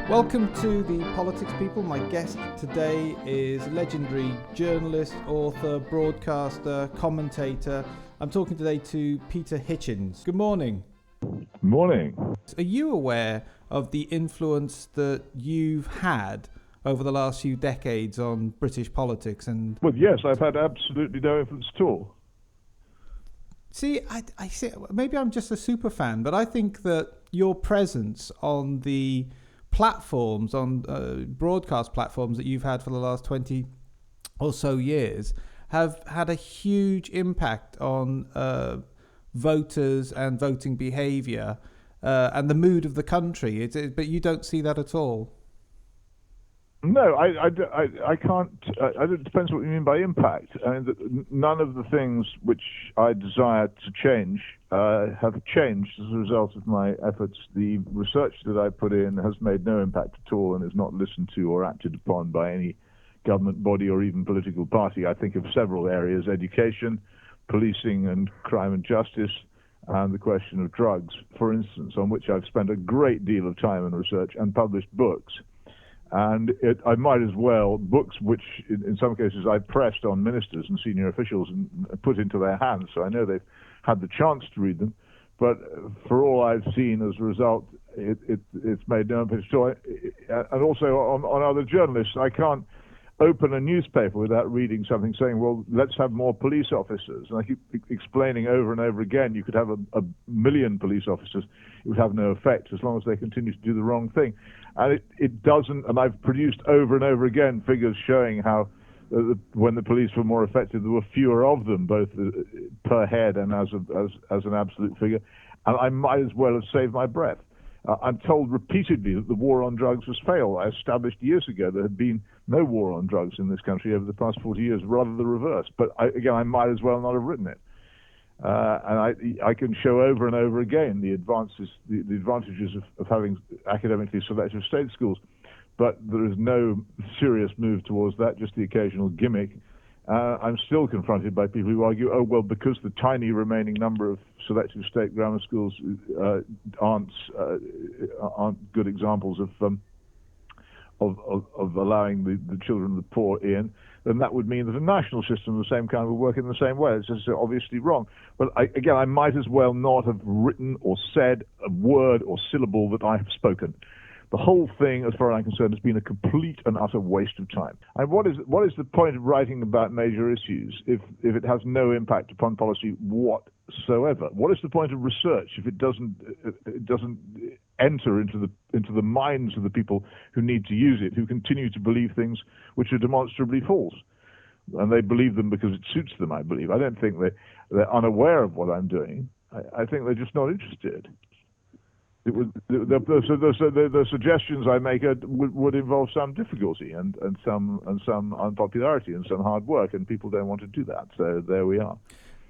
Welcome to the Politics People. My guest today is a legendary journalist, author, broadcaster, commentator. I'm talking today to Peter Hitchens. Good morning. Morning. Are you aware of the influence that you've had over the last few decades on British politics? And well, yes, I've had absolutely no influence at all. See, I see. Maybe I'm just a super fan, but I think that your presence on the platforms, on broadcast platforms that you've had for the last 20 or so years have had a huge impact on voters and voting behaviour and the mood of the country. But you don't see that at all. No, I can't. It depends what you mean by impact. I mean, none of the things which I desire to change have changed as a result of my efforts. The research that I put in has made no impact at all and is not listened to or acted upon by any government body or even political party. I think of several areas: education, policing and crime and justice, and the question of drugs, for instance, on which I've spent a great deal of time and research and published books. And I might as well, books which in some cases I pressed on ministers and senior officials and put into their hands, so I know they've had the chance to read them. But for all I've seen as a result, it's made no impact. So and also on other journalists, I can't open a newspaper without reading something saying, well, let's have more police officers. And I keep explaining over and over again, you could have a million police officers. It would have no effect as long as they continue to do the wrong thing. And it doesn't, and I've produced over and over again figures showing how when the police were more effective, there were fewer of them, both per head and as an absolute figure. And I might as well have saved my breath. I'm told repeatedly that the war on drugs has failed. I established years ago there had been no war on drugs in this country over the past 40 years, rather the reverse. But I might as well not have written it. And I can show over and over again the advantages of having academically selective state schools. But there is no serious move towards that, just the occasional gimmick. I'm still confronted by people who argue, oh, well, because the tiny remaining number of selective state grammar schools aren't good examples of allowing the children of the poor in, then that would mean that a national system of the same kind would work in the same way. It's just obviously wrong. But I might as well not have written or said a word or syllable that I have spoken. The whole thing, as far as I'm concerned, has been a complete and utter waste of time. And what is the point of writing about major issues if it has no impact upon policy whatsoever? What is the point of research if it doesn't enter into the minds of the people who need to use it, who continue to believe things which are demonstrably false? And they believe them because it suits them, I believe. I don't think they're unaware of what I'm doing. I think they're just not interested. The suggestions I make would involve some difficulty and some unpopularity and some hard work, and people don't want to do that. So there we are.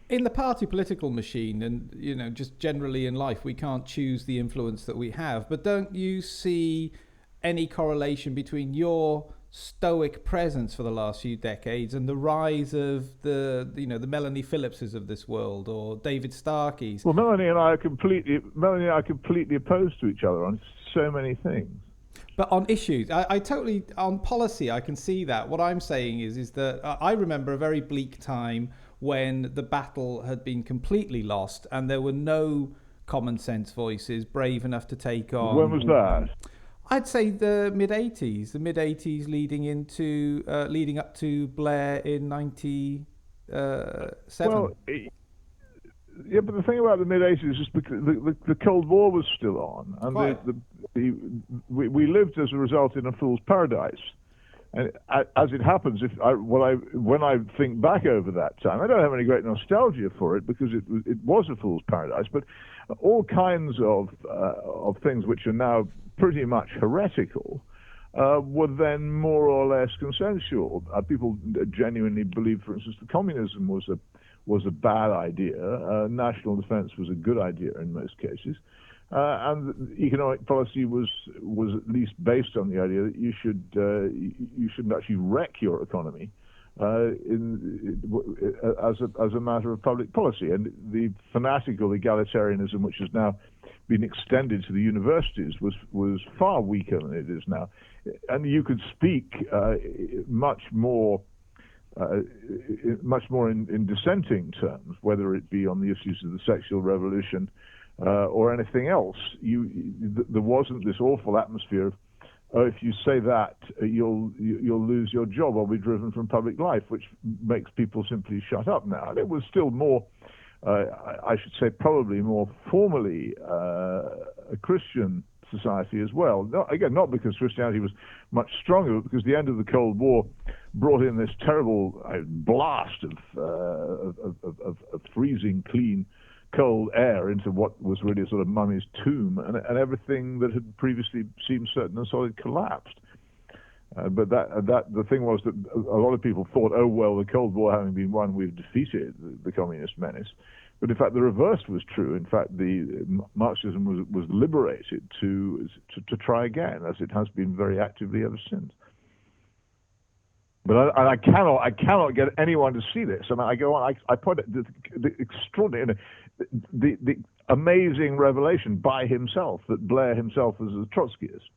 In the party political machine, and just generally in life, we can't choose the influence that we have. But don't you see any correlation between your stoic presence for the last few decades and the rise of the Melanie Phillipses of this world, or David Starkeys? Well, Melanie and I are completely opposed to each other on so many things. But on issues, I totally, on policy, I can see that. What I'm saying is that I remember a very bleak time when the battle had been completely lost and there were no common sense voices brave enough to take on. When was that? I'd say the mid-'80s leading up to Blair in 97. Well, yeah, but the thing about the mid-'80s is because the Cold War was still on, and we lived as a result in a fool's paradise. And as it happens, when I think back over that time, I don't have any great nostalgia for it because it was a fool's paradise. But all kinds of things which are now pretty much heretical were then more or less consensual. People genuinely believed, for instance, that communism was a bad idea. National defense was a good idea in most cases. And economic policy was at least based on the idea that you shouldn't actually wreck your economy as a matter of public policy. And the fanatical egalitarianism, which has now been extended to the universities was far weaker than it is now, and you could speak much more in dissenting terms, whether it be on the issues of the sexual revolution or anything else. There wasn't this awful atmosphere of, oh, if you say that, you'll lose your job or be driven from public life, which makes people simply shut up now. And it was still more, I should say, probably more formally a Christian society as well. Not because Christianity was much stronger, but because the end of the Cold War brought in this terrible blast of freezing clean cold air into what was really a sort of mummy's tomb, and everything that had previously seemed certain and solid collapsed. But the thing was that a lot of people thought, oh well, the Cold War having been won, we've defeated the communist menace. But in fact, the reverse was true. In fact, the Marxism was liberated to try again, as it has been very actively ever since. But I cannot get anyone to see this. I mean, I go on. I point at the extraordinary, the amazing revelation by himself that Blair himself was a Trotskyist,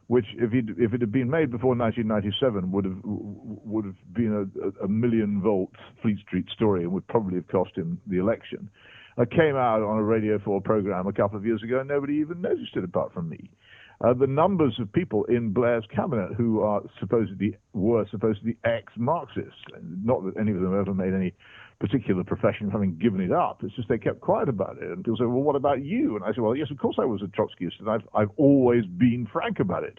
which if it had been made before 1997 would have been a million-volt Fleet Street story and would probably have cost him the election. It came out on a Radio 4 program a couple of years ago, and nobody even noticed it apart from me. The numbers of people in Blair's cabinet who were supposedly ex-Marxists, not that any of them ever made any particular profession of having given it up. It's just they kept quiet about it. And people say, well, what about you? And I say, well, yes, of course I was a Trotskyist, and I've always been frank about it.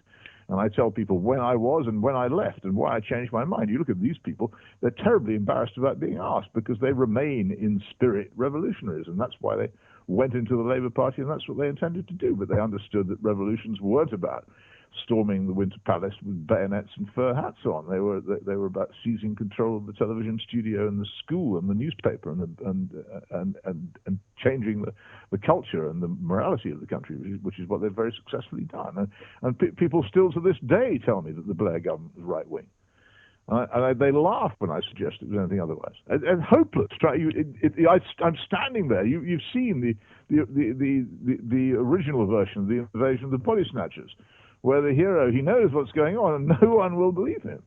And I tell people when I was and when I left and why I changed my mind. You look at these people, they're terribly embarrassed about being asked because they remain in spirit revolutionaries, and that's why they went into the Labour Party, and that's what they intended to do. But they understood that revolutions weren't about storming the Winter Palace with bayonets and fur hats on. They were about seizing control of the television studio and the school and the newspaper and changing the culture and the morality of the country, which is what they've very successfully done. And people still to this day tell me that the Blair government was right wing. And they laugh when I suggest it was anything otherwise. And hopeless. I'm standing there. You've seen the original version of the invasion of the body snatchers, where the hero, he knows what's going on, and no one will believe him.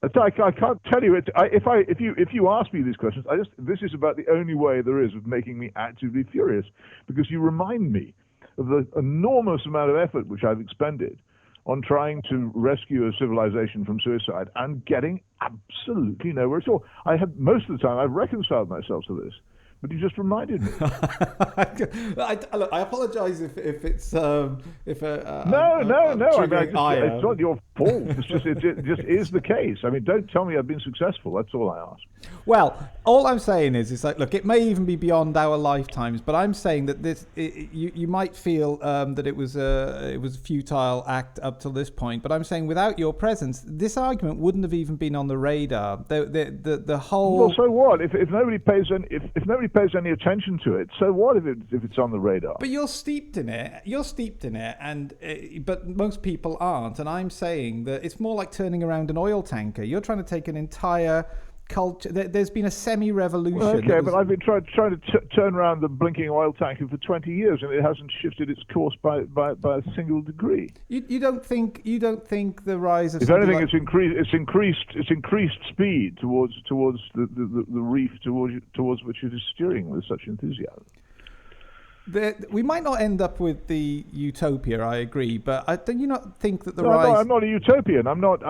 I can't tell you. If you ask me these questions, this is about the only way there is of making me actively furious, because you remind me of the enormous amount of effort which I've expended on trying to rescue a civilization from suicide and getting absolutely nowhere at all. Most of the time I've reconciled myself to this, but you just reminded me. Look, I apologise if it's no. I mean, it's not your fault. It just is the case. I mean, don't tell me I've been successful. That's all I ask. Well, all I'm saying is like, look, it may even be beyond our lifetimes, but I'm saying that you might feel that it was a futile act up to this point. But I'm saying without your presence, this argument wouldn't have even been on the radar. The whole. Well, so what? If nobody pays any attention to it, so what if it's on the radar? But you're steeped in it, and but most people aren't. And I'm saying that it's more like turning around an oil tanker. You're trying to take an entire culture. There's been a semi-revolution. Well, okay, but I've been trying to turn around the blinking oil tanker for 20 years, and it hasn't shifted its course by a single degree. You don't think the rise of, if anything, it's increased speed towards the reef towards which it is steering with such enthusiasm. We might not end up with the utopia. I agree, but don't you not think that rise? No, I'm not a utopian. I'm not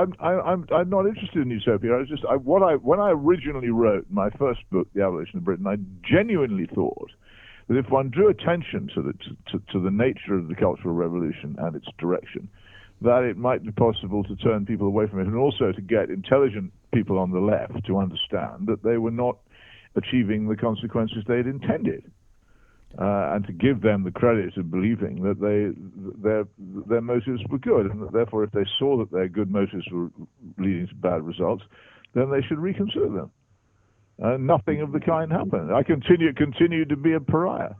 interested in utopia. When I originally wrote my first book, The Abolition of Britain, I genuinely thought that if one drew attention to the nature of the Cultural Revolution and its direction, that it might be possible to turn people away from it, and also to get intelligent people on the left to understand that they were not achieving the consequences they'd intended. And to give them the credit of believing that their motives were good, and that therefore if they saw that their good motives were leading to bad results, then they should reconsider them. Nothing of the kind happened. I continued to be a pariah.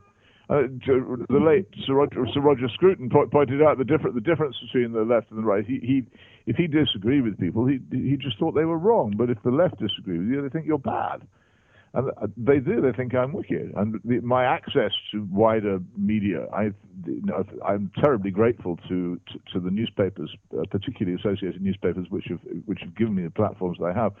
The late Sir Roger Scruton pointed out the difference between the left and the right. If he disagreed with people, he just thought they were wrong. But if the left disagree with you, they think you're bad. And they do. They think I'm wicked. And my access to wider media, I'm terribly grateful to the newspapers, particularly associated newspapers, which have given me the platforms that I have.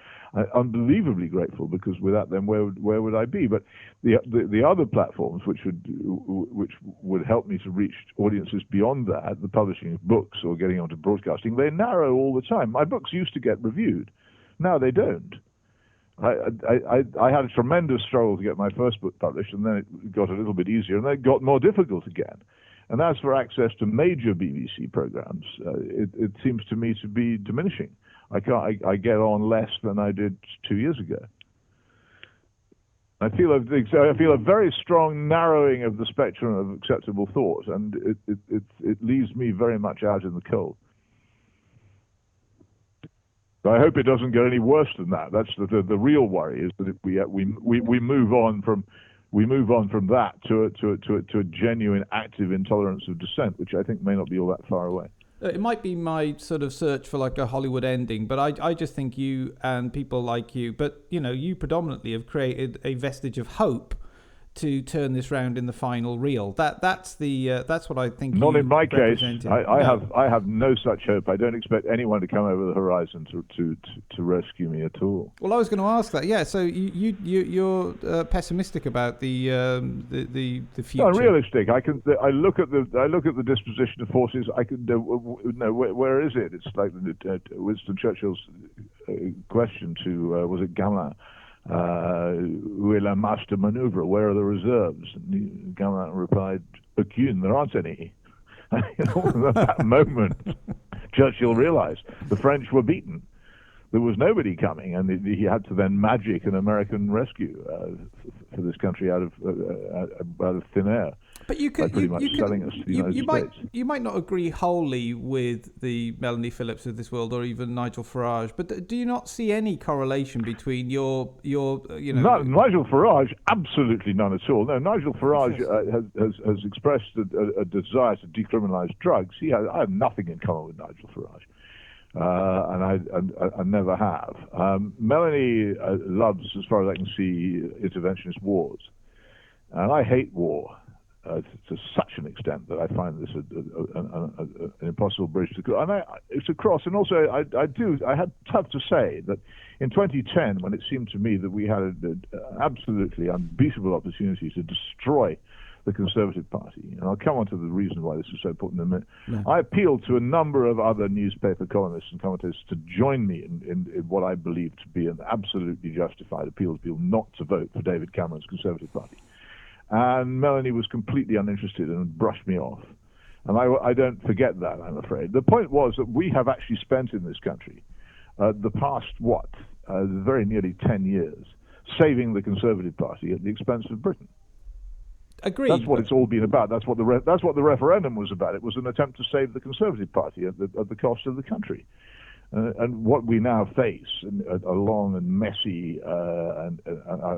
Unbelievably grateful, because without them, where would I be? But the other platforms, which would help me to reach audiences beyond that, the publishing of books or getting onto broadcasting, they narrow all the time. My books used to get reviewed. Now they don't. I had a tremendous struggle to get my first book published, and then it got a little bit easier, and then it got more difficult again. And as for access to major BBC programs, it seems to me to be diminishing. I get on less than I did 2 years ago. I feel a very strong narrowing of the spectrum of acceptable thought, and it leaves me very much out in the cold. I hope it doesn't get any worse than that. That's the real worry, is that we move on from that to a genuine active intolerance of dissent, which I think may not be all that far away. It might be my sort of search for like a Hollywood ending, but I just think you and people like you, but you predominantly have created a vestige of hope to turn this round in the final reel. That's what I think. Not in my case. I have no such hope. I don't expect anyone to come over the horizon to rescue me at all. Well, I was going to ask that. Yeah. So you're pessimistic about the future. No, realistic. I look at the disposition of forces. I can where is it? It's like Winston Churchill's question to was it Gamelin? Où est la marche de manœuvre? Where are the reserves? And Gamelin replied, aucune, there aren't any. At that moment, Churchill realized the French were beaten. There was nobody coming, and he had to then magic an American rescue for this country out of thin air. But you could, pretty much selling us to the United States. You might not agree wholly with the Melanie Phillips of this world, or even Nigel Farage. But do you not see any correlation between your Nigel Farage, absolutely none at all. No, Nigel Farage has expressed a desire to decriminalise drugs. I have nothing in common with Nigel Farage. And I never have. Melanie loves, as far as I can see, interventionist wars, and I hate war to such an extent that I find this an impossible bridge to cross. And it's a cross. And also, I had tough to say that in 2010, when it seemed to me that we had an absolutely unbeatable opportunity to destroy the Conservative Party, and I'll come on to the reason why this is so important in a minute. No. I appealed to a number of other newspaper columnists and commentators to join me in what I believe to be an absolutely justified appeal to people not to vote for David Cameron's Conservative Party. And Melanie was completely uninterested and brushed me off. And I don't forget that, I'm afraid. The point was that we have actually spent in this country the past, very nearly 10 years, saving the Conservative Party at the expense of Britain. Agreed. That's what it's all been about. That's what the referendum was about. It was an attempt to save the Conservative Party at the cost of the country. And what we now face, a long and messy, and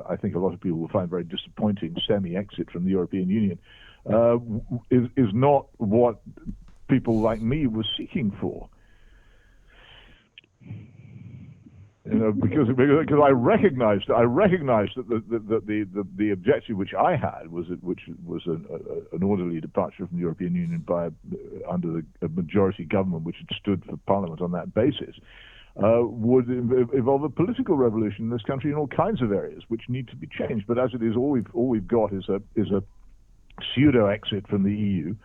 I think a lot of people will find very disappointing semi-exit from the European Union, is not what people like me were seeking for. Because I recognized that the objective which I had was an orderly departure from the European Union under a majority government which had stood for Parliament on that basis, would involve a political revolution in this country in all kinds of areas which need to be changed. But as it is, all we've got is a pseudo exit from the EU.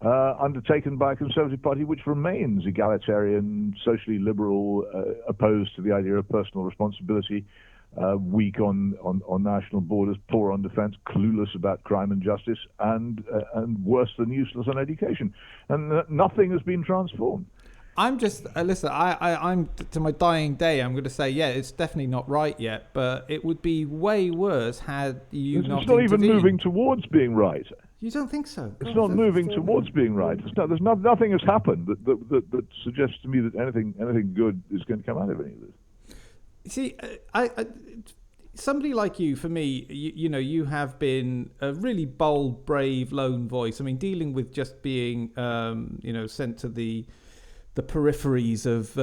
Undertaken by a Conservative Party which remains egalitarian, socially liberal, opposed to the idea of personal responsibility, weak on national borders, poor on defence, clueless about crime and justice, and worse than useless on education. And nothing has been transformed. I'm just listen. I'm to my dying day. I'm going to say, yeah, it's definitely not right yet, but it would be way worse had you not. It's not even moving towards being right. You don't think so? It's not moving towards being right. Nothing has happened that suggests to me that anything good is going to come out of any of this. See, somebody like you, for me, you have been a really bold, brave, lone voice. I mean, dealing with just being, sent to the the peripheries of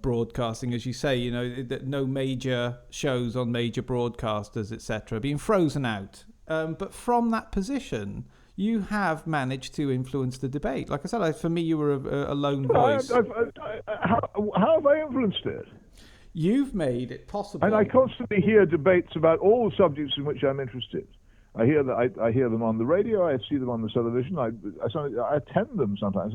broadcasting, as you say, you know, no major shows on major broadcasters, etc., being frozen out. But from that position, you have managed to influence the debate. Like I said, for me, you were a lone voice. How have I influenced it? You've made it possible. And I constantly hear debates about all the subjects in which I'm interested. I hear them on the radio. I see them on the television. I attend them sometimes.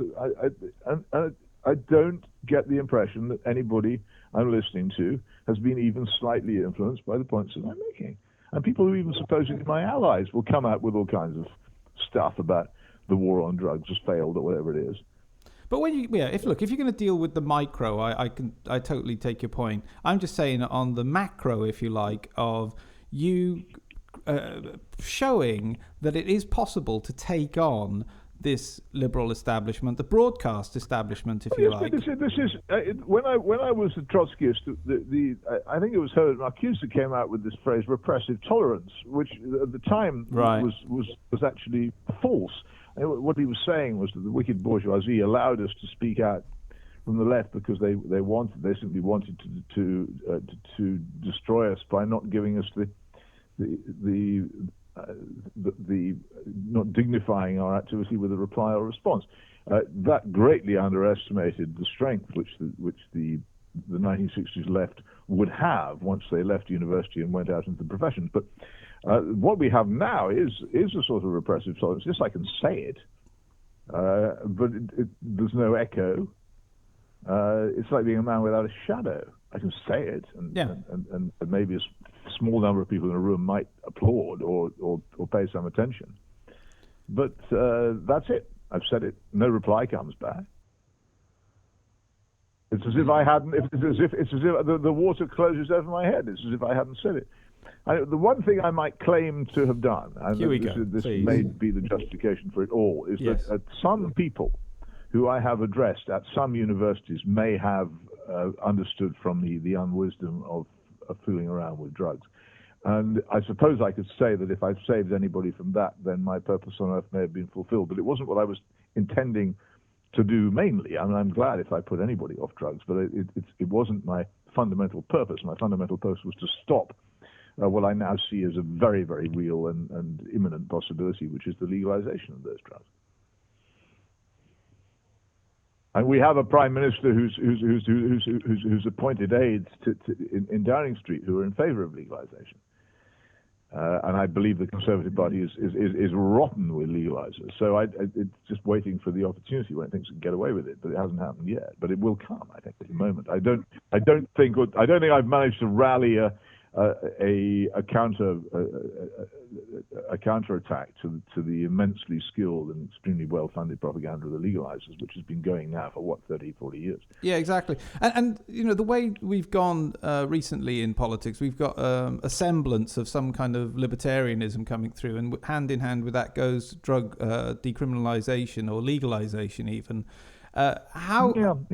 I don't get the impression that anybody I'm listening to has been even slightly influenced by the points that I'm making. And people who even supposedly my allies will come out with all kinds of stuff about the war on drugs has failed or whatever it is. But when if you're going to deal with the micro, I totally take your point. I'm just saying on the macro, if you like, of you showing that it is possible to take on this liberal establishment, the broadcast establishment, if you like. This is when I was a Trotskyist, I think it was Herbert Marcuse who came out with this phrase "repressive tolerance," which at the time was actually false. And what he was saying was that the wicked bourgeoisie allowed us to speak out from the left because they simply wanted to destroy us by not giving us the not dignifying our activity with a reply or response. That greatly underestimated the strength which the 1960s left would have once they left university and went out into the professions. But what we have now is a sort of repressive tolerance. Yes, I can say it, but there's no echo. It's like being a man without a shadow. I can say it, and maybe a small number of people in a room might applaud or pay some attention. But that's it. I've said it. No reply comes back. It's as if I hadn't. It's as if the water closes over my head. It's as if I hadn't said it. The one thing I might claim to have done, and this may be the justification for it all, is that some people who I have addressed at some universities may have understood from me the unwisdom of fooling around with drugs. And I suppose I could say that if I've saved anybody from that, then my purpose on earth may have been fulfilled. But it wasn't what I was intending to do mainly. I mean, I'm glad if I put anybody off drugs, but it wasn't my fundamental purpose. My fundamental purpose was to stop what I now see as a very, very real and imminent possibility, which is the legalization of those drugs. And we have a prime minister who's appointed aides in Downing Street who are in favour of legalization. And I believe the Conservative Party is rotten with legalizers. So it's just waiting for the opportunity when it thinks it can get away with it, but it hasn't happened yet. But it will come, I think, at the moment. I don't think I've managed to rally a counterattack to the immensely skilled and extremely well-funded propaganda of the legalizers, which has been going now for 30, 40 years. Yeah, exactly. And you know, the way we've gone recently in politics, we've got a semblance of some kind of libertarianism coming through, and hand in hand with that goes drug decriminalization or legalization even. The Adam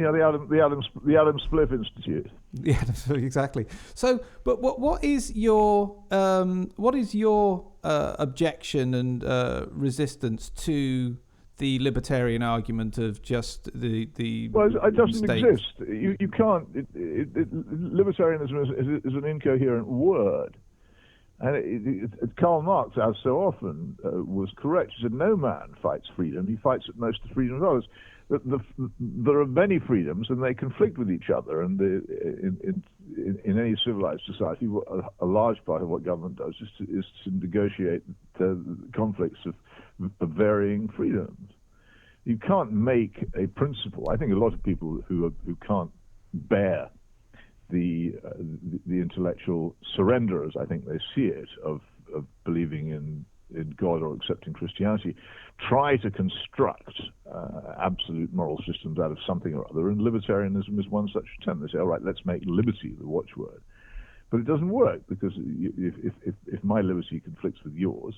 Spliff Institute. Yeah, exactly. So, but what is your objection and resistance to the libertarian argument of just the well, it doesn't state? exist. You can't. Libertarianism is an incoherent word. And Karl Marx, as so often, was correct. He said, no man fights freedom. He fights at most the freedom of others. There are many freedoms, and they conflict with each other. And in any civilized society, a large part of what government does is to negotiate the conflicts of varying freedoms. You can't make a principle. I think a lot of people who can't bear the intellectual surrender, as I think they see it, of believing in God or accepting Christianity, try to construct absolute moral systems out of something or other, and libertarianism is one such attempt. They say, all right, let's make liberty the watchword. But it doesn't work, because if my liberty conflicts with yours,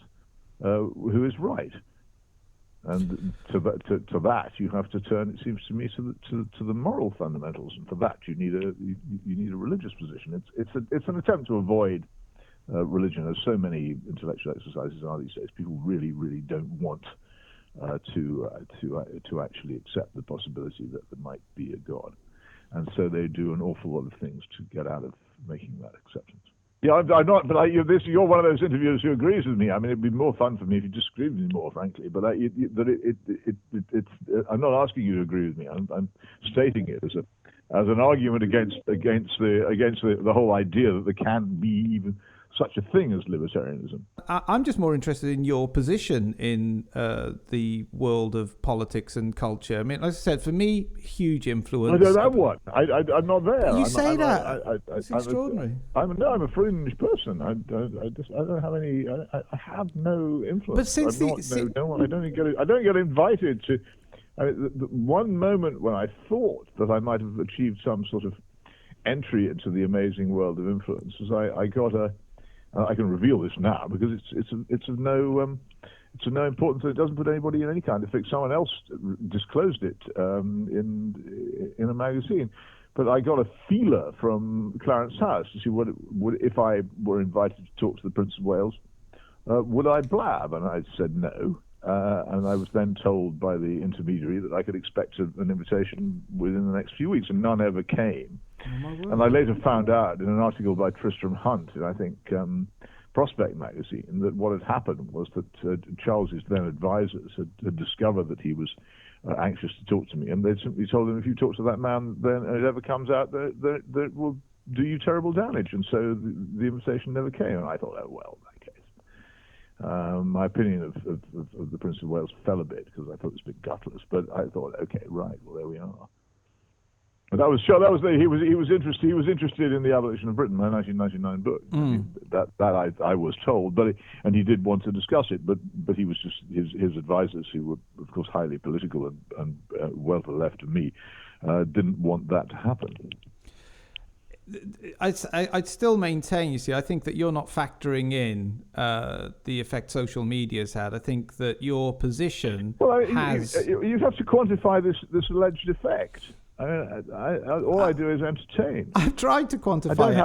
who is right? And to that you have to turn, it seems to me, to the moral fundamentals, and for that you need a religious position. It's an attempt to avoid religion, as so many intellectual exercises are these days. People really, really don't want to actually accept the possibility that there might be a God, and so they do an awful lot of things to get out of making that acceptance. Yeah, I'm not, but you're one of those interviewers who agrees with me. I mean, it'd be more fun for me if you disagreed with me more, frankly. But I'm not asking you to agree with me. I'm stating it as an argument against the whole idea that there can be even such a thing as libertarianism. I'm just more interested in your position in the world of politics and culture. I mean, as I said, for me, huge influence. I don't know what. I'm not there. You say that. It's extraordinary. I'm a fringe person. I don't have any. I have no influence. But since I don't get invited to. I mean, the one moment when I thought that I might have achieved some sort of entry into the amazing world of influence was I got a. I can reveal this now because it's of no importance. It doesn't put anybody in any kind of fix. Someone else disclosed it in a magazine, but I got a feeler from Clarence House to see what if I were invited to talk to the Prince of Wales, would I blab? And I said no. And I was then told by the intermediary that I could expect an invitation within the next few weeks, and none ever came. Oh, and I later found out in an article by Tristram Hunt in, I think, Prospect magazine, that what had happened was that Charles's then advisors had discovered that he was anxious to talk to me, and they'd simply told him, if you talk to that man, then it ever comes out that it will do you terrible damage. And so the invitation never came. And I thought, oh, well, in that case. My opinion of the Prince of Wales fell a bit because I thought it was a bit gutless, but I thought, okay, right, well, there we are. But he was interested in the abolition of Britain, my 1999 book. That I was told, and he did want to discuss it, but he was just his advisors, who were of course highly political and well to the left of me, didn't want that to happen. I'd still maintain, you see, I think that you're not factoring in the effect social media's had. I think that your position has. You have to quantify this alleged effect. All I do is entertain. I've tried to quantify it.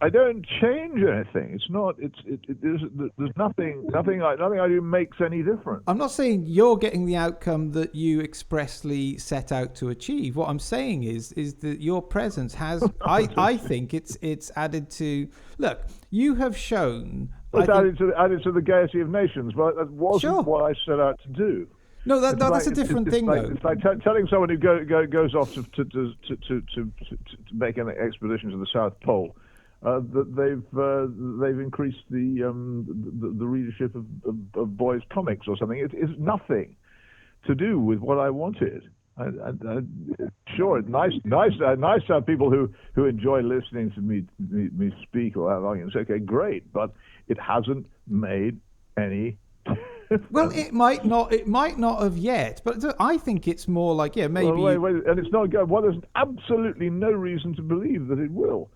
I don't change anything. It's not. There's nothing I do makes any difference. I'm not saying you're getting the outcome that you expressly set out to achieve. What I'm saying is that your presence has. I think it's added to. Look, you have shown. It's added to the gaiety of nations. But that wasn't what I set out to do. No, that's a different thing, though. It's like telling someone who goes off to make an expedition to the South Pole that they've increased the readership of boys' comics or something. It's nothing to do with what I wanted. Sure, it's nice to have people who enjoy listening to me speak or have arguments. Okay, great, but it hasn't made any. Well, it might not have yet, but I think it's more like, maybe. Well, wait, and it's not good. Well, there's absolutely no reason to believe that it will.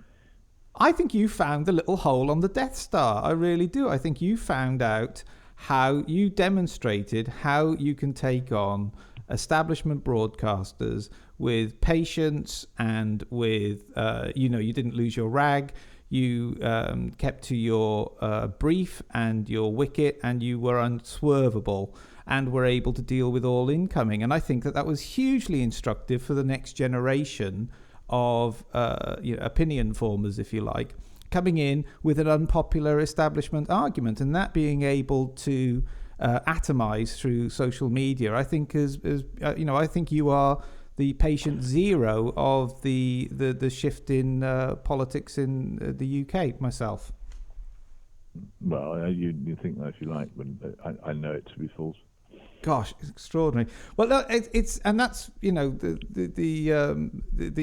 I think you found the little hole on the Death Star. I really do. I think you found out how you demonstrated how you can take on establishment broadcasters with patience and with, you didn't lose your rag. You kept to your brief and your wicket, and you were unswervable and were able to deal with all incoming. And I think that was hugely instructive for the next generation of opinion formers, if you like, coming in with an unpopular establishment argument, and that being able to atomize through social media. I think I think you are the patient zero of the shift in politics in the UK, myself. Well, you think that if you like, but I know it to be false. Gosh, it's extraordinary. Well, it's and that's the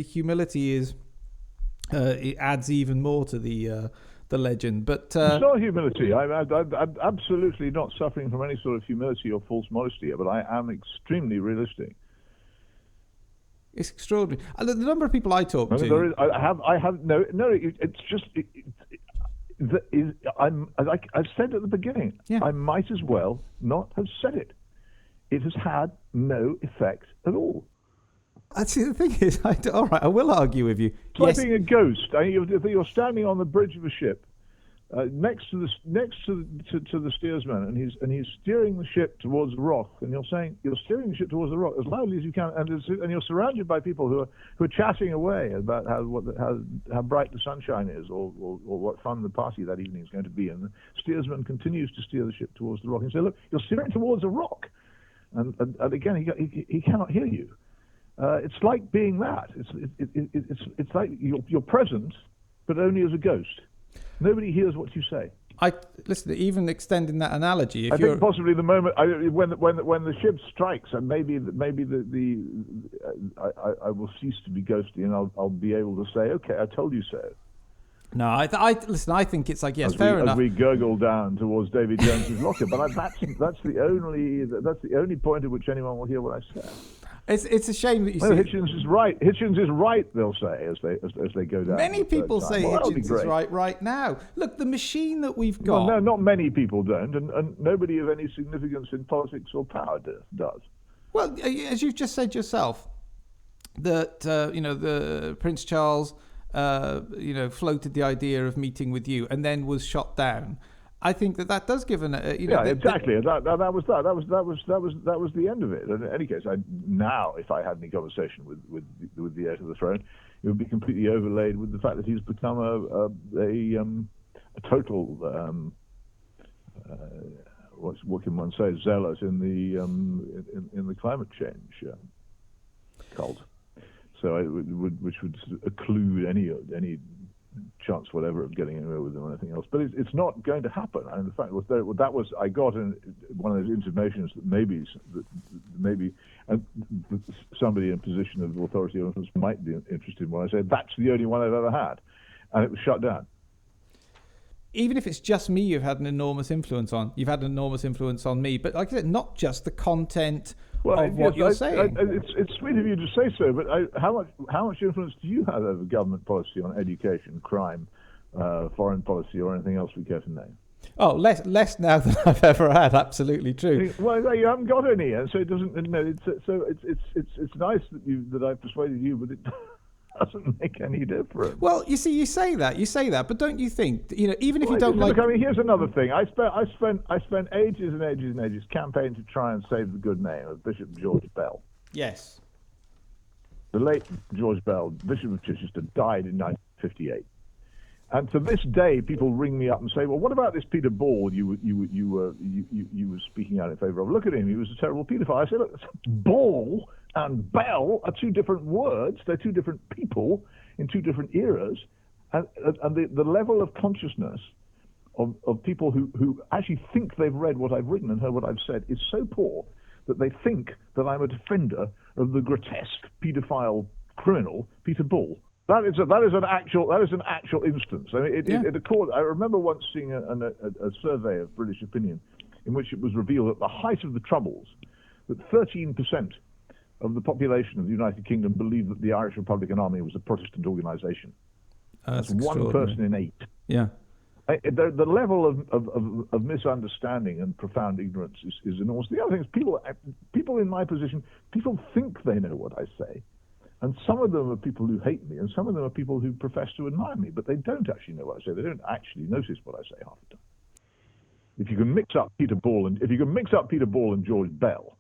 humility is it adds even more to the legend. But it's not humility. I'm absolutely not suffering from any sort of humility or false modesty, but I am extremely realistic. It's extraordinary. The number of people I talk to. It's just. I've said at the beginning. Yeah. I might as well not have said it. It has had no effect at all. See, the thing is, all right, I will argue with you. It's like being a ghost. You're standing on the bridge of a ship, next to the steersman, and he's steering the ship towards the rock, and you're steering the ship towards the rock as loudly as you can, and you're surrounded by people who are chatting away about how bright the sunshine is, or what fun the party that evening is going to be, and the steersman continues to steer the ship towards the rock, and say, look, you're steering towards a rock, and again he cannot hear you. It's like being that. It's like you're present, but only as a ghost. Nobody hears what you say. Listen. Even extending that analogy, I think possibly the moment when the ship strikes, and maybe I will cease to be ghostly, and I'll be able to say, "Okay, I told you so." No, listen. I think it's like, yes, fair enough. As we gurgle down towards David Jones's locker, but that's the only point at which anyone will hear what I say. It's a shame that you see. Hitchens is right. Hitchens is right. They'll say as they go down. Many people say Hitchens is right now. Look, the machine that we've got. Well, no, not many people don't, and nobody of any significance in politics or power does. Well, as you've just said yourself, that the Prince Charles, floated the idea of meeting with you, and then was shot down. I think that does give exactly. That was the end of it. And in any case, if I had any conversation with the heir to the throne, it would be completely overlaid with the fact that he's become a total what can one say, zealot in the climate change cult. So which would occlude any chance whatever of getting anywhere with them or anything else, but it's not going to happen. And the fact was that was I got one of those intimations that maybe somebody in a position of authority or influence might be interested when I say that's the only one I've ever had, and it was shut down. Even if it's just me, you've had an enormous influence on. You've had an enormous influence on me, but like I said, not just the content of what you're saying. It's sweet of you to say so, but how much influence do you have over government policy on education, crime, foreign policy, or anything else we care to name? Oh, less now than I've ever had. Absolutely true. Well, you haven't got any, and so it doesn't. It's nice that I've persuaded you, but it doesn't make any difference. Well, you see, you say that, but don't you think, even if you don't like... Look, I mean, here's another thing. I spent ages and ages and ages campaigning to try and save the good name of Bishop George Bell. Yes. The late George Bell, Bishop of Chichester, died in 1958. And to this day, people ring me up and say, "Well, what about this Peter Ball you were speaking out in favour of? Look at him; he was a terrible paedophile." I say, "Look, Ball and Bell are two different words. They're two different people in two different eras, and the level of consciousness of people who actually think they've read what I've written and heard what I've said is so poor that they think that I'm a defender of the grotesque paedophile criminal Peter Ball." That is an actual instance. I mean, I remember once seeing a survey of British opinion in which it was revealed at the height of the Troubles that 13% of the population of the United Kingdom believed that the Irish Republican Army was a Protestant organisation. That's one person in 8. Yeah. The level of misunderstanding and profound ignorance is enormous. The other thing is people in my position, people think they know what I say. And some of them are people who hate me, and some of them are people who profess to admire me, but they don't actually know what I say. They don't actually notice what I say half the time. If you can mix up Peter Ball and George Bell,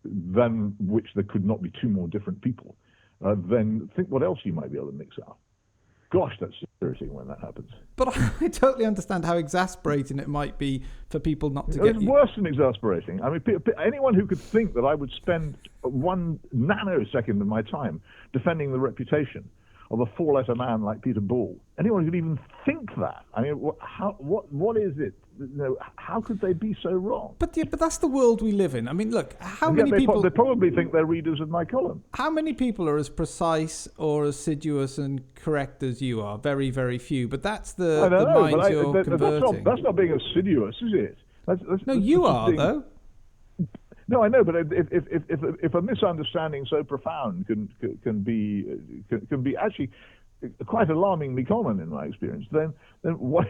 than which there could not be two more different people, then think what else you might be able to mix up. Gosh, that's irritating when that happens. But I totally understand how exasperating it might be for people not to get... It's worse than exasperating. I mean, anyone who could think that I would spend 1 nanosecond of my time defending the reputation of a 4-letter man like Peter Ball, anyone who could even think that, I mean, what is it? How could they be so wrong? But that's the world we live in. I mean, look, how many people... They probably think they're readers of my column. How many people are as precise or assiduous and correct as you are? Very, very few. But that's the mind you're converting. That's not being assiduous, is it? No, you are, though. No, I know, but if a misunderstanding so profound can be actually quite alarmingly common in my experience, then what...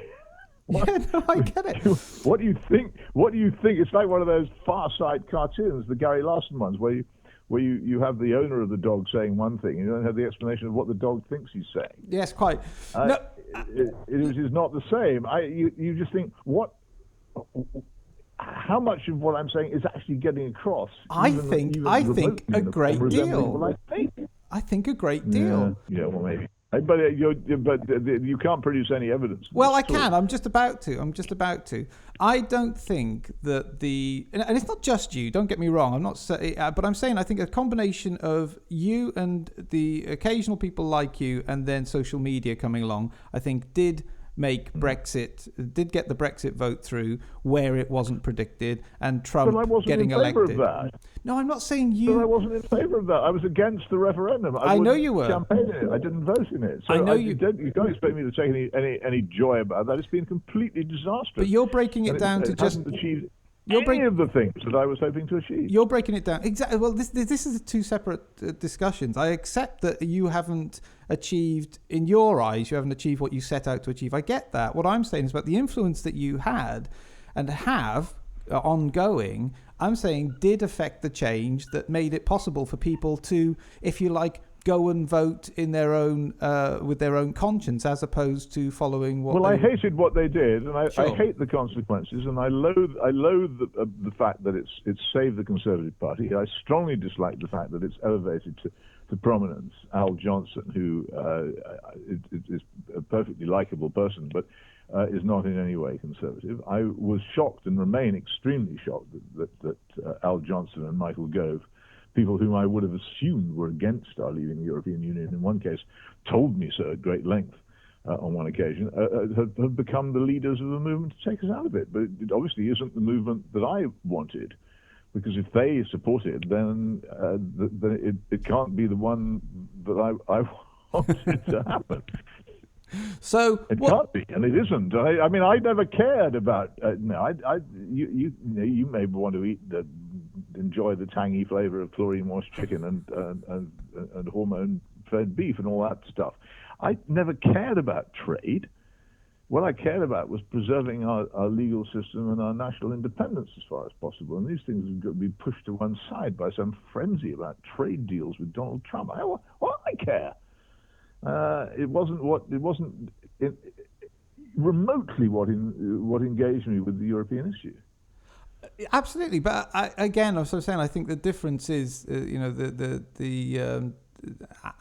Yeah, no, I get it. What do you think? It's like one of those Far Side cartoons, the Gary Larson ones, where you have the owner of the dog saying one thing, and you don't have the explanation of what the dog thinks he's saying. Yes, quite. it is not the same. You just think how much of what I'm saying is actually getting across? I think a great deal. I think a great deal. Yeah, well, maybe. But you can't produce any evidence. Well, I can. I'm just about to. I don't think that and it's not just you. Don't get me wrong. I'm not saying, but I'm saying I think a combination of you and the occasional people like you, and then social media coming along, I think did get the Brexit vote through where it wasn't predicted, and Trump getting elected. Of that. No, I'm not saying you. But I wasn't in favour of that. I was against the referendum. I know you were. Campaign in it. I didn't vote in it. So I know you don't expect me to take any joy about that. It's been completely disastrous. But you're breaking it down to just achieve any of the things that I was hoping to achieve. You're breaking it down. Exactly. Well, this is two separate discussions. I accept that you haven't achieved, in your eyes, you haven't achieved what you set out to achieve. I get that. What I'm saying is about the influence that you had and have ongoing, I'm saying did affect the change that made it possible for people to, if you like, go and vote in their own with their own conscience, as opposed to following what. Well, I hated what they did, and I hate the consequences, and I loathe the fact that it's saved the Conservative Party. I strongly dislike the fact that it's elevated to prominence Al Johnson, who is a perfectly likable person, but is not in any way conservative. I was shocked and remain extremely shocked that Al Johnson and Michael Gove, people whom I would have assumed were against our leaving the European Union, in one case told me so at great length on one occasion, have become the leaders of the movement to take us out of it. But it obviously isn't the movement that I wanted, because if they support it, then it can't be the one that I wanted to happen. So it can't be, and it isn't. I mean, I never cared about. You may want to enjoy the tangy flavour of chlorine-washed chicken and hormone-fed beef and all that stuff. I never cared about trade. What I cared about was preserving our legal system and our national independence as far as possible. And these things have got to be pushed to one side by some frenzy about trade deals with Donald Trump. I care. It wasn't remotely what engaged me with the European issue. Absolutely, but again, I'm sort of saying I think the difference is,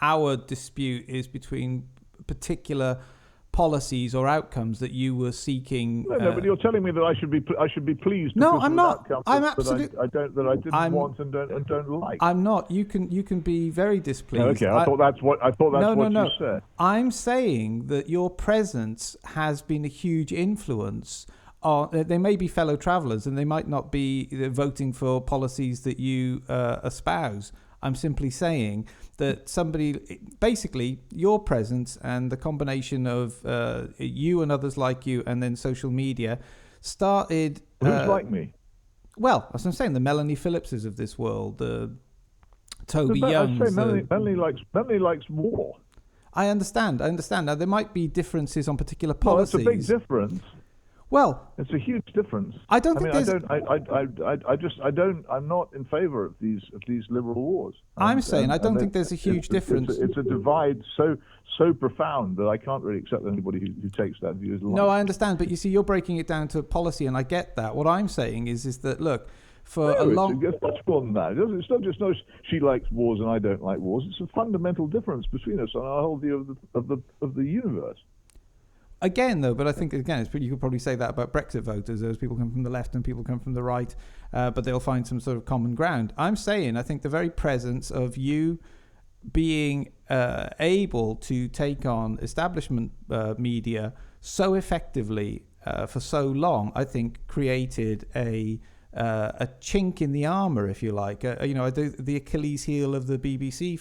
our dispute is between particular policies or outcomes that you were seeking. No, but you're telling me that I should be pleased. No, I'm not. I'm absolutely. That I didn't want and don't like. I'm not. You can be very displeased. Okay, I thought that's what you said. I'm saying that your presence has been a huge influence. They may be fellow travellers and they might not be voting for policies that you espouse. I'm simply saying that basically your presence and the combination of you and others like you and then social media started... Who's like me? Well, as I'm saying, the Melanie Phillipses of this world, the Toby Youngs... I say Melanie likes war. I understand. Now, there might be differences on particular policies. Well, that's a big difference. Well, it's a huge difference. I don't think there's. I'm not in favour of these liberal wars. I'm saying I don't think there's a huge difference. It's a divide so profound that I can't really accept anybody who takes that view as long. No, I understand, but you see, you're breaking it down to policy, and I get that. What I'm saying is that look, it's much more than that. It's not just she likes wars and I don't like wars. It's a fundamental difference between us on our whole view of the universe. Again, though, but I think, again, you could probably say that about Brexit voters. Those people come from the left and people come from the right, but they'll find some sort of common ground. I'm saying I think the very presence of you being able to take on establishment media so effectively for so long, I think created a chink in the armour, if you like. The Achilles heel of the BBC,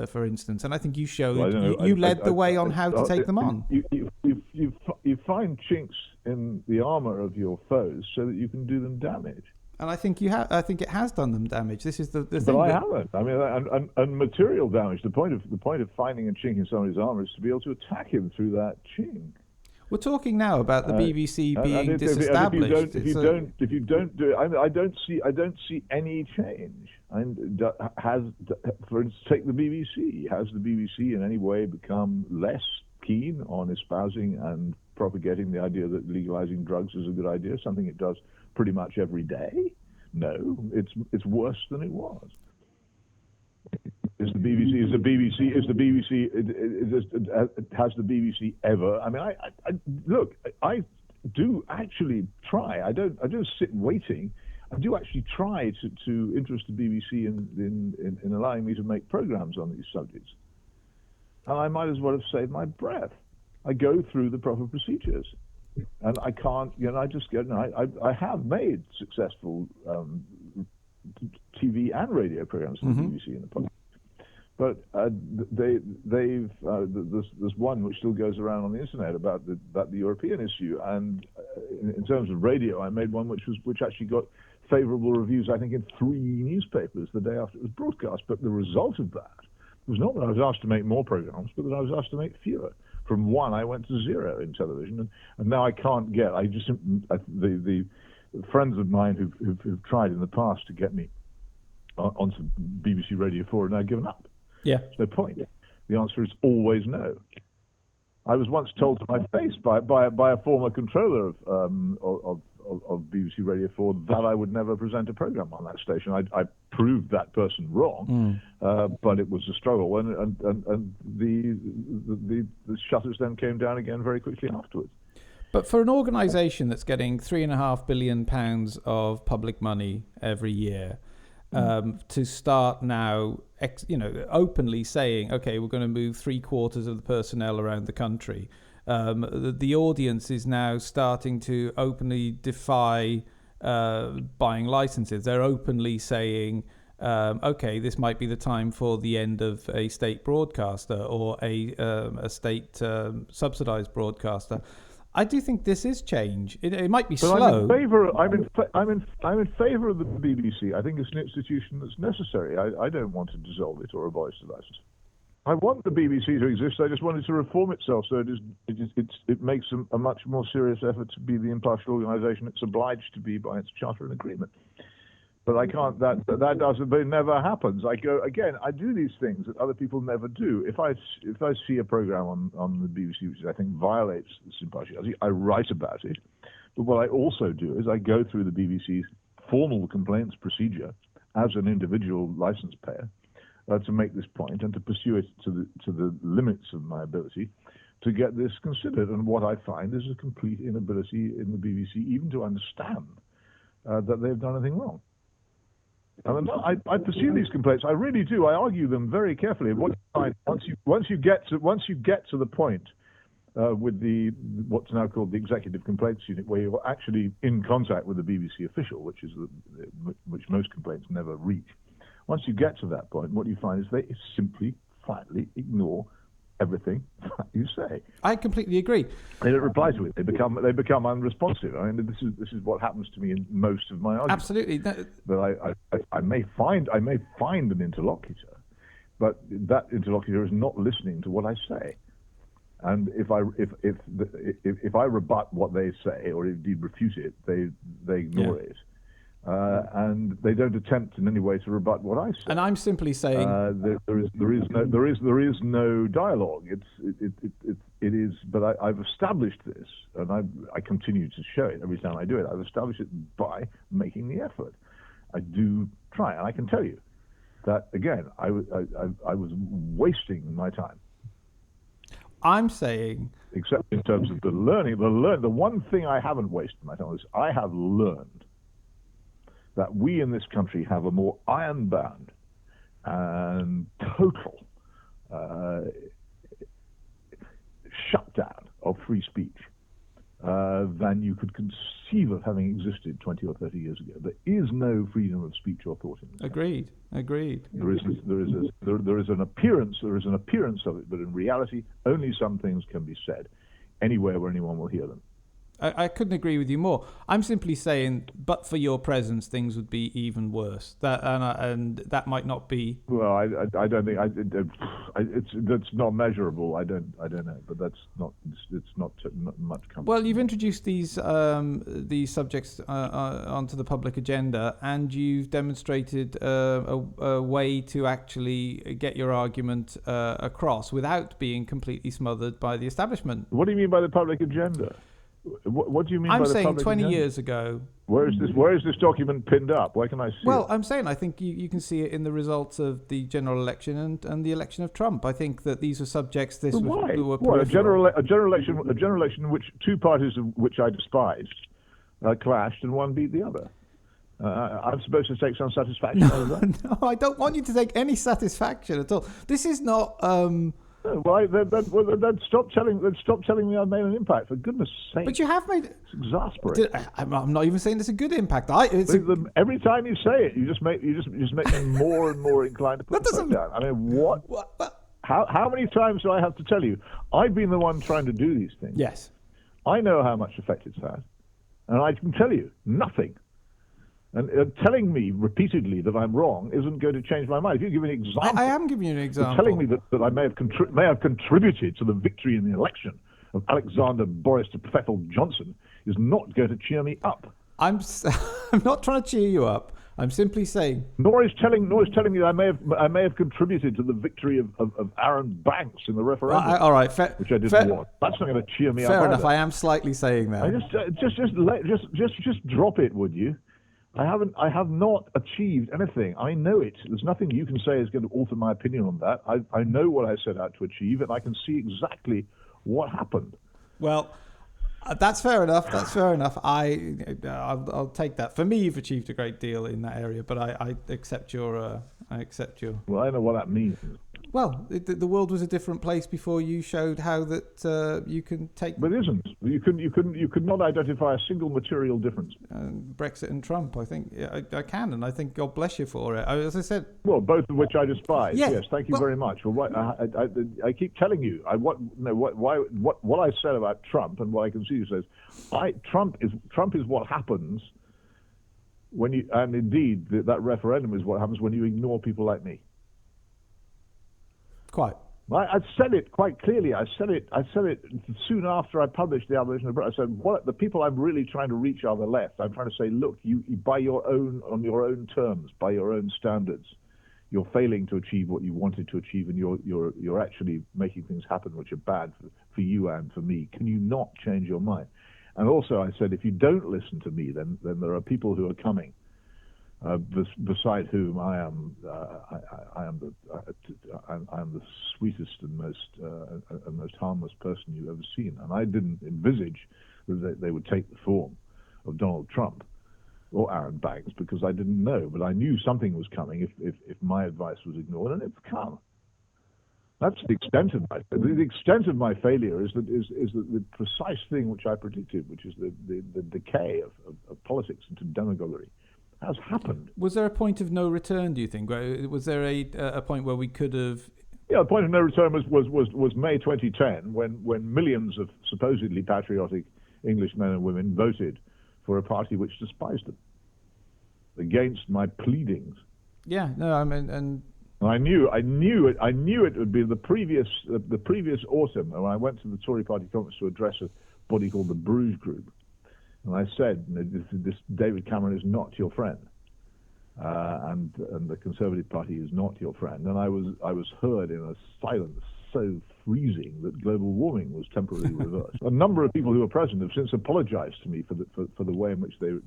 for instance. And I think you showed you led the way on how to take them on. You find chinks in the armour of your foes so that you can do them damage. And I think I think it has done them damage. This is the thing. But I haven't. I mean, and material damage. The point of finding a chink in somebody's armour is to be able to attack him through that chink. We're talking now about the BBC being disestablished. If you don't do it, I don't see any change. For instance, take the BBC. Has the BBC in any way become less keen on espousing and propagating the idea that legalizing drugs is a good idea, something it does pretty much every day? No, it's worse than it was. Has the BBC ever? I mean, I do actually try. I don't sit waiting. I do actually try to interest the BBC in allowing me to make programs on these subjects. And I might as well have saved my breath. I go through the proper procedures, and I can't. I have made successful TV and radio programs for the BBC in the past. But there's one which still goes around on the internet about the European issue, and in terms of radio, I made one which actually got favourable reviews, I think, in 3 newspapers the day after it was broadcast. But the result of that was not that I was asked to make more programs, but that I was asked to make fewer. From 1, I went to 0 in television, and now I can't get. The friends of mine who've tried in the past to get me onto BBC Radio 4 have now given up. Yeah, there's no point. The answer is always no. I was once told to my face by a former controller of BBC Radio 4 that I would never present a program on that station. I proved that person wrong, but it was a struggle, and the shutters then came down again very quickly afterwards. But for an organisation that's getting £3.5 billion of public money every year, to start now, openly saying, okay, we're going to move 3/4 of the personnel around the country. The audience is now starting to openly defy buying licenses. They're openly saying, okay, this might be the time for the end of a state broadcaster or a state subsidised broadcaster. I do think this is change. It might be slow. I'm in favour of the BBC. I think it's an institution that's necessary. I don't want to dissolve it or abolish the license. I want the BBC to exist. I just want it to reform itself so it makes a much more serious effort to be the impartial organisation it's obliged to be by its charter and agreement. But I can't. It never happens. I do these things that other people never do. If I see a program on the BBC which I think violates this impartiality, I write about it. But what I also do is I go through the BBC's formal complaints procedure as an individual license payer to make this point and to pursue it to the limits of my ability to get this considered. And what I find is a complete inability in the BBC even to understand that they've done anything wrong. And I pursue these complaints. I really do. I argue them very carefully. And what you find once you get to the point with what's now called the Executive Complaints Unit, where you're actually in contact with the BBC official, which most complaints never reach. Once you get to that point, what you find is they simply, flatly ignore everything that you say. I completely agree. They don't reply to it. They become unresponsive. I mean, this is what happens to me in most of my arguments. Absolutely. But I may find an interlocutor, but that interlocutor is not listening to what I say. And if I rebut what they say or indeed refute it, they ignore it. And they don't attempt in any way to rebut what I say. And I'm simply saying there is no dialogue. It is. But I've established this, and I continue to show it every time I do it. I've established it by making the effort. I do try, and I can tell you that again, I was wasting my time. I'm saying, except in terms of the learning. The one thing I haven't wasted my time is I have learned that we in this country have a more iron-bound and total shutdown of free speech than you could conceive of having existed 20 or 30 years ago. There is no freedom of speech or thought in this country. Agreed. There is an appearance of it, but in reality, only some things can be said anywhere where anyone will hear them. I couldn't agree with you more. I'm simply saying, but for your presence, things would be even worse. And that might not be. Well, I don't think that's not measurable. I don't know, but that's not. It's not much comfort. Well, you've introduced these subjects onto the public agenda, and you've demonstrated a way to actually get your argument across without being completely smothered by the establishment. What do you mean by the public agenda? What do you mean by the public agenda? I'm saying 20 years ago. Where is this document pinned up? Where can I see it? Well, I'm saying I think you can see it in the results of the general election and the election of Trump. I think that these are subjects. Why? Were what, a general election in which two parties of which I despised clashed and one beat the other. I'm supposed to take some satisfaction out of that? No, I don't want you to take any satisfaction at all. This is not. Well, then stop telling me I've made an impact. For goodness' sake! But you have made. It's exasperating. I'm not even saying it's a good impact. Every time you say it, you just make me more and more inclined to put the foot down. I mean, what? How many times do I have to tell you? I've been the one trying to do these things. Yes. I know how much effect it's had, and I can tell you nothing. And telling me repeatedly that I'm wrong isn't going to change my mind. If you give me an example, I am giving you an example. Telling me that I may have contributed to the victory in the election of Alexander Boris to Pfeffel Johnson is not going to cheer me up. I'm not trying to cheer you up. I'm simply saying. Nor is telling me that I may have contributed to the victory of Aaron Banks in the referendum. All right, which I didn't want. That's not going to cheer me up. Fair enough. I am slightly saying that. Just drop it, would you? I have not achieved anything. I know it. There's nothing you can say is going to alter my opinion on that. I know what I set out to achieve, and I can see exactly what happened. Well, that's fair enough. That's fair enough. I'll take that. For me, you've achieved a great deal in that area, but I accept your. Well, I know what that means. Well, the world was a different place before you showed how that you can take. But it isn't. You could not identify a single material difference. Brexit and Trump, I think I can, and I think God bless you for it. As I said. Well, both of which I despise. Yeah, yes, thank you very much. Well, I keep telling you, what I said about Trump and what I can see you says, Trump is what happens when you, and indeed that referendum is what happens when you ignore people like me. Quite. I said it quite clearly. I said it soon after I published the abolition of Britain. I said, the people I'm really trying to reach are the left. I'm trying to say, look, you on your own terms, by your own standards, you're failing to achieve what you wanted to achieve, and you're actually making things happen which are bad for you and for me. Can you not change your mind? And also, I said, if you don't listen to me, then there are people who are coming. Beside whom I am the sweetest and most harmless person you've ever seen, and I didn't envisage that they would take the form of Donald Trump or Aaron Banks, because I didn't know, but I knew something was coming if my advice was ignored, and it's come. That's the extent of my failure is the precise thing which I predicted, which is the decay of politics into demagoguery. Has happened. Was there a point of no return, do you think? Was there a point where we could have... Yeah, the point of no return was May 2010, when millions of supposedly patriotic English men and women voted for a party which despised them, against my pleadings. Yeah, no, I mean, and I knew it would be the previous autumn when I went to the Tory party conference to address a body called the Bruges Group. And I said, this David Cameron is not your friend, and the Conservative Party is not your friend. And I was heard in a silence so freezing that global warming was temporarily reversed. A number of people who were present have since apologized to me for the way in which they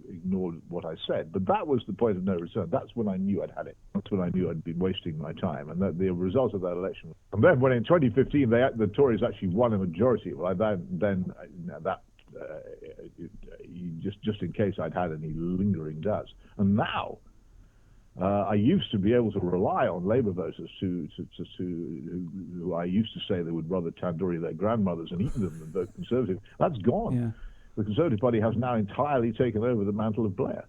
ignored what I said. But that was the point of no return. That's when I knew I'd had it. That's when I knew I'd been wasting my time. And that the result of that election. And then when in 2015 the Tories actually won a majority, well, just in case I'd had any lingering doubts. And now, I used to be able to rely on Labour voters who I used to say they would rather tandoori their grandmothers and eat them than vote Conservative. That's gone. Yeah. The Conservative Party has now entirely taken over the mantle of Blair.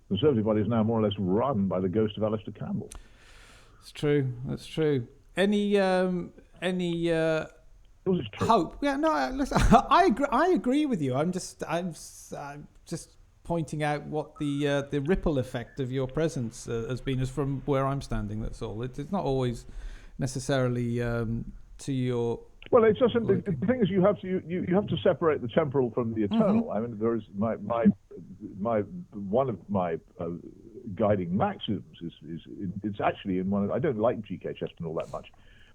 The Conservative Party is now more or less run by the ghost of Alistair Campbell. It's true. That's true. Any course it's true. Hope. Yeah, no, listen, I agree with you. I'm just pointing out what the ripple effect of your presence has been, as from where I'm standing. That's all. It's not always necessarily to your. Well, it's just the thing is you have to separate the temporal from the eternal. Mm-hmm. I mean, there is my one of my guiding maxims is it's actually in one of, I don't like G.K. Chesterton all that much,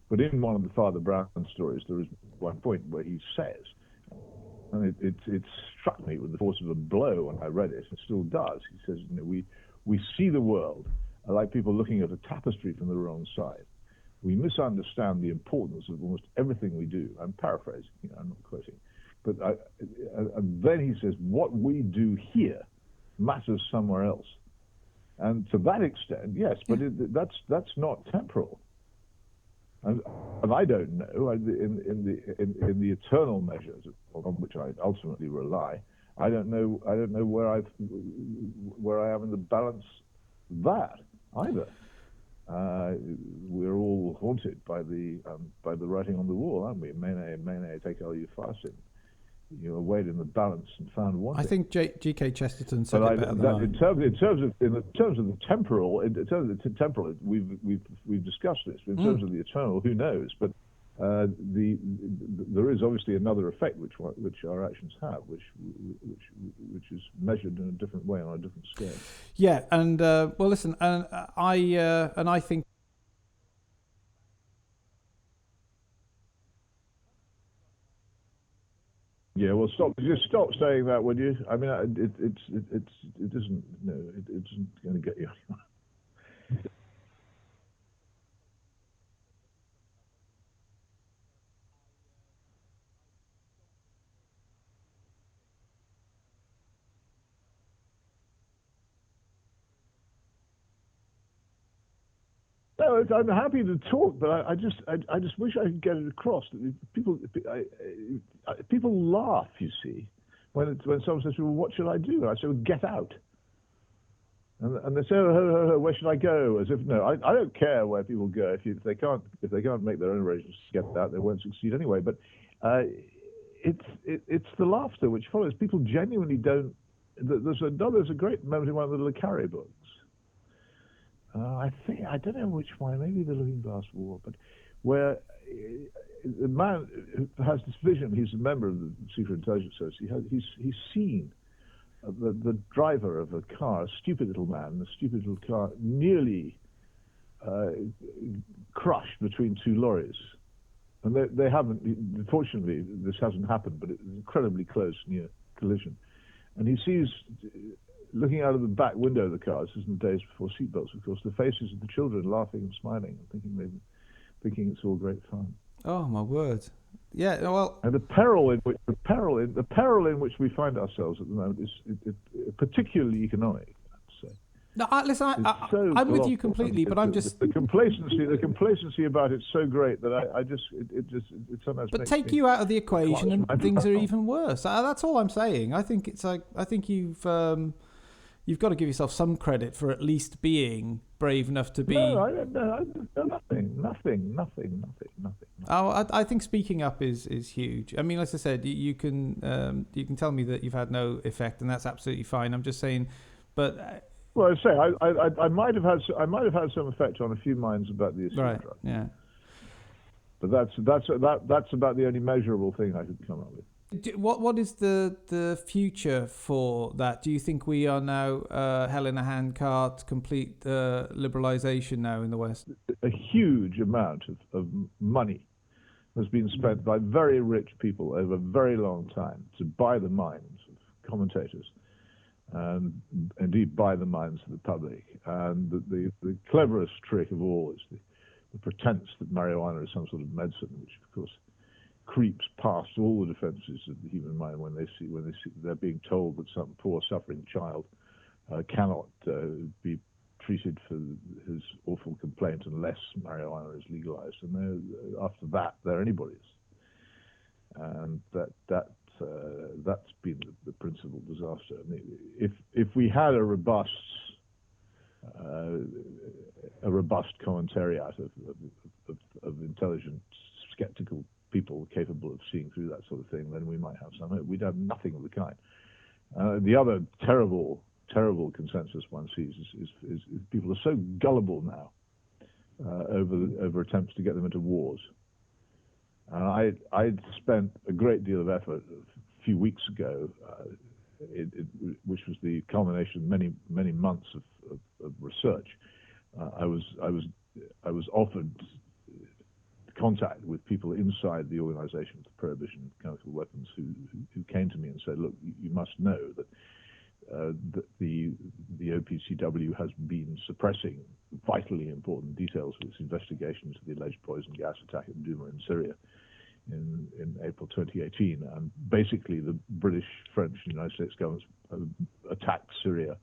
but in one of the Father Brown stories there is one point where he says, and it struck me with the force of a blow when I read it, and still does. He says, we see the world like people looking at a tapestry from the wrong side. We misunderstand the importance of almost everything we do. I'm paraphrasing, I'm not quoting. But and then he says, what we do here matters somewhere else. And to that extent, yes, but that's not temporal. And I don't know, in the eternal measures on which I ultimately rely, I don't know where I am in the balance of that either. We're all haunted by the writing on the wall, aren't we? Mene, tekel upharsin. You weighed in the balance and found wanting. I think G.K. Chesterton said it better than I. In terms of the temporal, we've discussed this. In terms of the eternal, who knows? But there is obviously another effect which our actions have, which is measured in a different way on a different scale. Yeah, and well, listen, and I think. Yeah, well, just stop saying that, would you? I mean, it isn't. No, it isn't going to get you anywhere. No, I'm happy to talk, but I just wish I could get it across. People laugh, you see, when someone says, "Well, what should I do?" And I say, "Well, get out." And they say, "Oh, where should I go?" As if no, I don't care where people go. If they can't make their own arrangements to get out, they won't succeed anyway. But it's the laughter which follows. People genuinely don't. There's a great moment in one of the Le Carre books. I don't know which one, maybe the Looking Glass War, but where the man who has this vision, he's a member of the Secret Intelligence Service, he's seen the driver of a car, a stupid little man, a stupid little car, nearly crushed between two lorries. And they haven't, fortunately, this hasn't happened, but it's incredibly close, near collision. And he sees, looking out of the back window of the car, this is in the days before seatbelts, of course, the faces of the children laughing and smiling and thinking it's all great fun. Oh my word! Yeah, well, and the peril in which we find ourselves at the moment is particularly economic. I'd say. No, listen, I'm with you completely, but I'm just the complacency about it's so great that it sometimes. But take you out of the equation, and things are even worse. That's all I'm saying. I think you've got to give yourself some credit for at least being brave enough to be. No, nothing. Oh, I think speaking up is huge. I mean, as I said, you can tell me that you've had no effect, and that's absolutely fine. I'm just saying, but. Well, I say I might have had some effect on a few minds about the issue. Right. Yeah. But that's about the only measurable thing I could come up with. What is the future for that? Do you think we are now hell in a handcart, complete liberalization now in the West? A huge amount of money has been spent by very rich people over a very long time to buy the minds of commentators and indeed buy the minds of the public. And the cleverest trick of all is the pretense that marijuana is some sort of medicine, which of course creeps past all the defenses of the human mind when they see they're being told that some poor suffering child cannot be treated for his awful complaint unless marijuana is legalized, and after that they're anybody's. And that's been the principal disaster. I mean, if we had a robust commentariat of intelligent, skeptical people capable of seeing through that sort of thing, then we might have some hope. We'd have nothing of the kind. The other terrible consensus one sees is people are so gullible now over attempts to get them into wars. I'd spent a great deal of effort a few weeks ago, which was the culmination of many months of research. I was offered contact with people inside the Organization for Prohibition of Chemical Weapons who came to me and said, look, you must know that the OPCW has been suppressing vitally important details of its investigations of the alleged poison gas attack at Douma in Syria in April 2018. And basically the British, French, and United States governments attacked Syria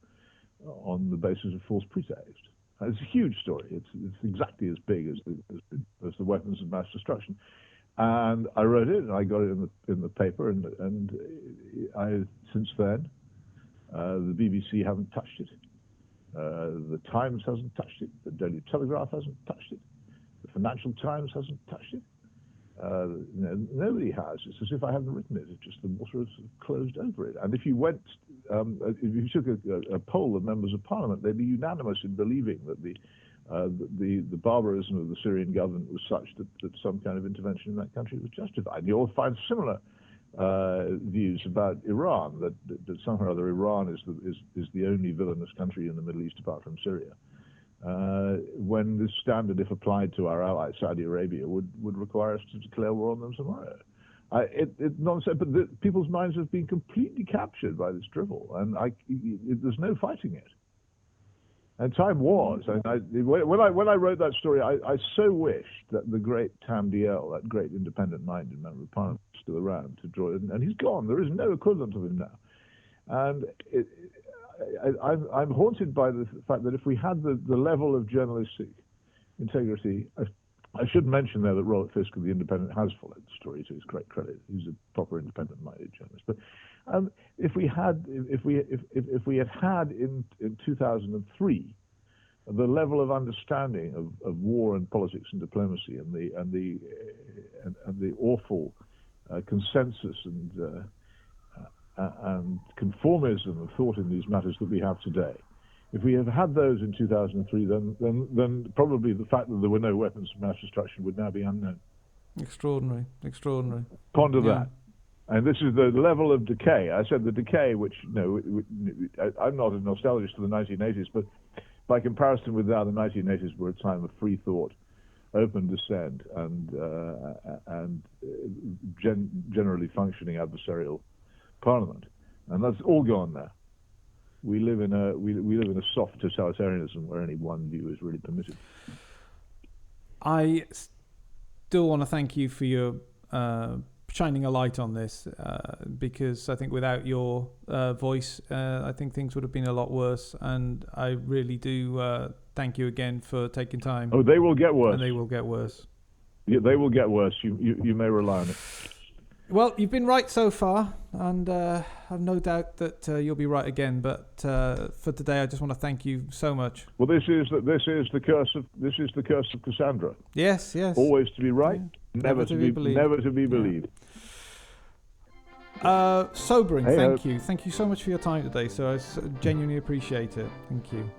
on the basis of false pretext. It's a huge story. It's exactly as big as the weapons of mass destruction. And I wrote it, and I got it in the paper, and I since then the BBC haven't touched it, the Times hasn't touched it, the Daily Telegraph hasn't touched it, the Financial Times hasn't touched it. Nobody has. It's as if I haven't written it. It's just the water has closed over it. And if you went, if you took a poll of members of Parliament, they'd be unanimous in believing that the barbarism of the Syrian government was such that some kind of intervention in that country was justified. You'll find similar views about Iran, that somehow or other Iran is the only villainous country in the Middle East apart from Syria. When this standard, if applied to our ally Saudi Arabia, would require us to declare war on them tomorrow. It's nonsense, but people's minds have been completely captured by this drivel, and there's no fighting it. And time was. When I wrote that story, I so wished that the great Tam Diel, that great independent-minded member of Parliament, was still around to draw it, and he's gone. There is no equivalent of him now. And I'm haunted by the fact that if we had the level of journalistic integrity, I should mention there that Robert Fisk of The Independent has followed the story to his great credit. He's a proper independent-minded journalist. But if we had in 2003 the level of understanding of war and politics and diplomacy and the awful consensus and conformism of thought in these matters that we have today, if we have had those in 2003, then probably the fact that there were no weapons of mass destruction would now be unknown. Extraordinary. Ponder that. And this is the level of decay. I said the decay, which, I'm not a nostalgist for the 1980s, but by comparison with now, the 1980s were a time of free thought, open dissent, and generally functioning adversarial parliament, and that's all gone now. We live in a soft totalitarianism where any one view is really permitted. I still want to thank you for your shining a light on this, because I think without your voice, I think things would have been a lot worse. And I really do thank you again for taking time. Oh, they will get worse. And they will get worse. Yeah, they will get worse. You may rely on it. Well, you've been right so far, and I've no doubt that you'll be right again. But for today, I just want to thank you so much. Well, this is the curse of Cassandra. Yes. Always to be right, never to be believed. Sobering. Thank you so much for your time today. So I genuinely appreciate it. Thank you.